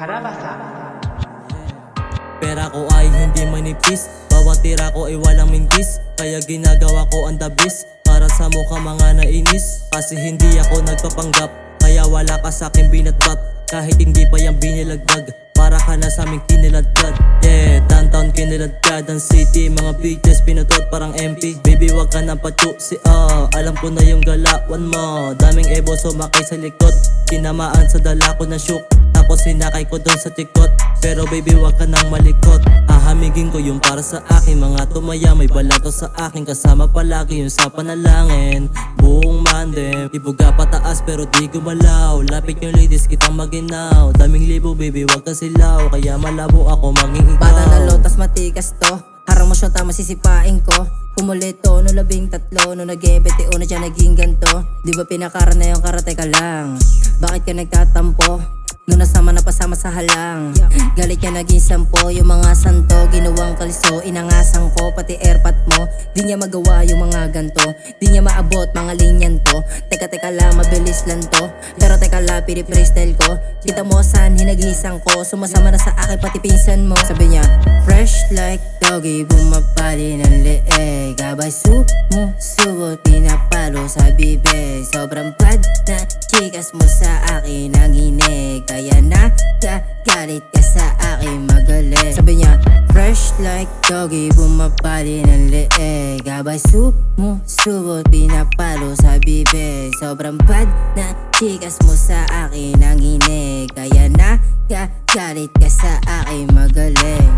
Karabasa. Pera ko ay hindi manipis, bawat tira ko ay walang mintis. Kaya ginagawa ko ang the best para sa mukha mga nainis. Kasi hindi ako nagpapanggap, kaya wala ka sa'king binatbat. Kahit hindi pa yung binilagdag, para ka na sa aming kiniladkad. Yeah, downtown kiniladkad ang city, mga bitches pinutot parang MP. Baby wag ka nang patsusi, alam ko na yung galawan mo. Daming ebo sumakay sa likod, tinamaan sa dala ko na shook. Tapos sinakay ko dun sa tikot, pero baby wag ka nang malikot. Hahamigin ko yung para sa akin, mga tumaya may balato sa akin. Kasama palagi yung sa panalangin, buong mandem. Ibuga pataas pero di gumalaw, lapit yung ladies kitang maginaw. Daming libo baby wag ka silaw, kaya malabo ako maging ikaw. Bata na lotas matikas to, harang mo siyang tama sisipain ko. Kumulito no 13, no nag-EBTO na siya naging ganto. Di ba pinakara na yung karate ka lang? Bakit ka nagtatampo? Nung nasama na pasama sa halang, galit niya naging sampo. Yung mga santo, ginawang kaliso, inangasan ko, pati airpot mo. Di niya magawa yung mga ganto, di niya maabot mga linyan to. Teka lang, mabilis lang to, pero teka lang, pini-freestyle ko. Kita mo saan hinagisan ko, sumasama na sa akin pati pinsan mo. Sabi niya, fresh like doggy, bumabali ng leeg. Gabay sumusubot, pinapalo sa bibig. Sobrang bad na chikas mo sa akin ang hinig, kaya nagagalit ka sa akin magaling. Sabi niya, fresh like doggy, bumabali ng leeg. Gabay sumusubot, pinapalo sa bibig. Sobrang bad na chikas mo sa akin ang hinig, kaya nagagalit ka sa akin magaling.